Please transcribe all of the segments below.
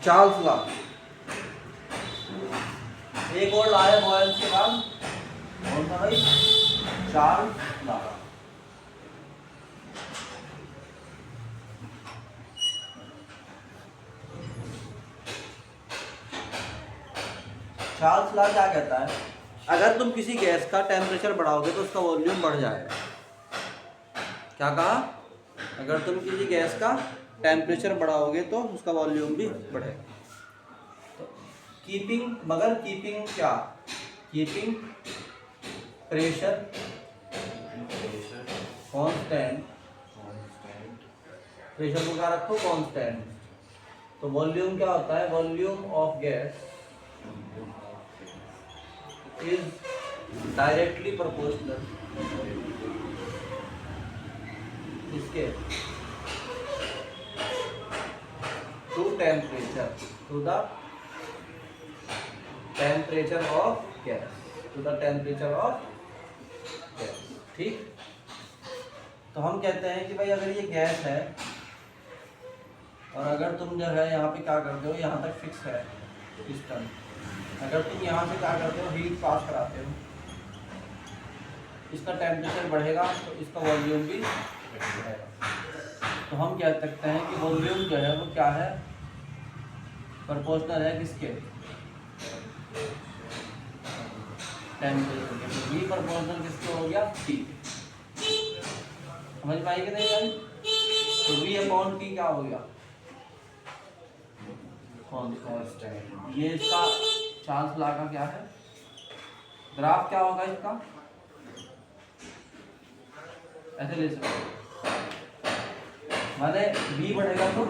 Charles law. एक और law है बॉयल्स के बाद, कौन सा भाई? Charles law. चार्ल्स लॉ क्या कहता है? अगर तुम किसी गैस का टेम्परेचर बढ़ाओगे तो उसका वॉल्यूम बढ़ जाएगा। क्या कहा? अगर तुम किसी गैस का टेम्परेचर बढ़ाओगे तो उसका वॉल्यूम भी बढ़ेगा। तो कीपिंग, मगर कीपिंग क्या? कीपिंग प्रेशर कांस्टेंट, प्रेशर को क्या रखो? कांस्टेंट। तो वॉल्यूम क्या होता है? Volume of gas is directly proportional इसके to temperature, to the temperature of gas, to the temperature of gas. ठीक। तो हम कहते हैं कि भाई अगर ये गैस है और अगर तुम जो है यहाँ पे क्या करते हो, यहाँ तक फिक्स है पिस्टन, अगर तुम यहाँ से क्या करते हो, हीट पास कराते हो, इसका टेम्परेचर बढ़ेगा तो इसका वॉल्यूम भी बढ़ेगा। तो हम कह सकते हैं कि वॉल्यूम जो है वो क्या है? प्रोपोर्शनल है किसके? टेम्परेचर के। तो V प्रोपोर्शनल किसके हो गया? T। समझ में आई कि नहीं आई? तो V अपॉन T क्या हो गया? कांस्टेंट। ये इसका चार्ल्स लॉ का क्या है? ग्राफ क्या होगा इसका? ऐसे ले सकते हो, माने V बढ़ेगा तो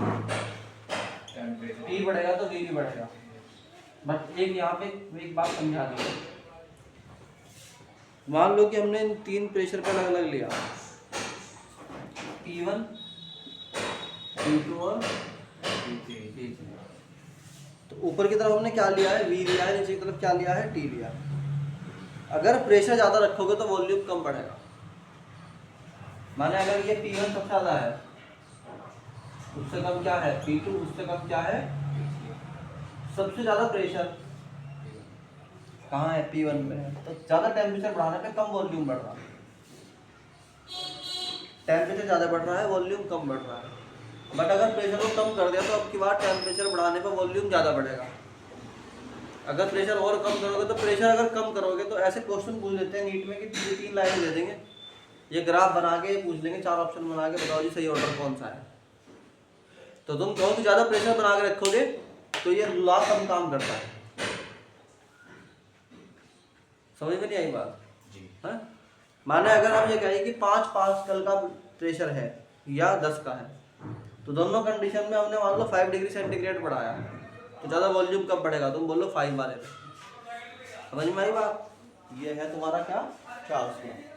T बढ़ेगा तो V भी बढ़ेगा। बट एक यहाँ पे एक बात समझा दो, मान लो कि हमने इन तीन प्रेशर का अलग अलग लिया, P1, P2 और P3। तो ऊपर की तरफ हमने क्या लिया है? V लिया है, नीचे की तरफ क्या लिया है? T लिया। अगर प्रेशर ज़्यादा रखोगे तो वॉल्यूम कम बढ़ेगा। माने अगर ये P1 सबसे ज़्यादा है, उससे कम क्या है? P2, उससे कम क्या है? सबसे ज़्यादा प्रेशर कहाँ है? P1 में है। तो ज़्यादा टेम्परेचर बढ़ाने पे कम वॉल्यूम बढ़ रहा है, टेम्परेचर ज़्यादा बढ़ रहा है, वॉल्यूम कम बढ़ रहा है। बट अगर प्रेशर को कम कर दिया तो अब की बार टेम्परेचर बढ़ाने पर वॉल्यूम ज़्यादा बढ़ेगा। अगर प्रेशर और कम करोगे तो प्रेशर अगर कम करोगे तो ऐसे क्वेश्चन पूछ लेते हैं नीट में कि तीन लाइन दे देंगे, ये ग्राफ बना के पूछ लेंगे, चार ऑप्शन बना के बताओ जी सही ऑर्डर कौन सा है। तो तुम कहो कि ज़्यादा प्रेशर बना के रखोगे तो ये लॉ कम काम करता है। समझ में नहीं आई बात? है? माने अगर हम ये कहें कि 5 पास्कल का प्रेशर है या 10 का है, तो दोनों कंडीशन में हमने मान लो 5 डिग्री सेंटीग्रेड बढ़ाया, तो ज़्यादा वॉल्यूम कब बढ़ेगा? तुम बोलो 5 वाले पे। समझ में आई बात? ये है तुम्हारा क्या? Charles law.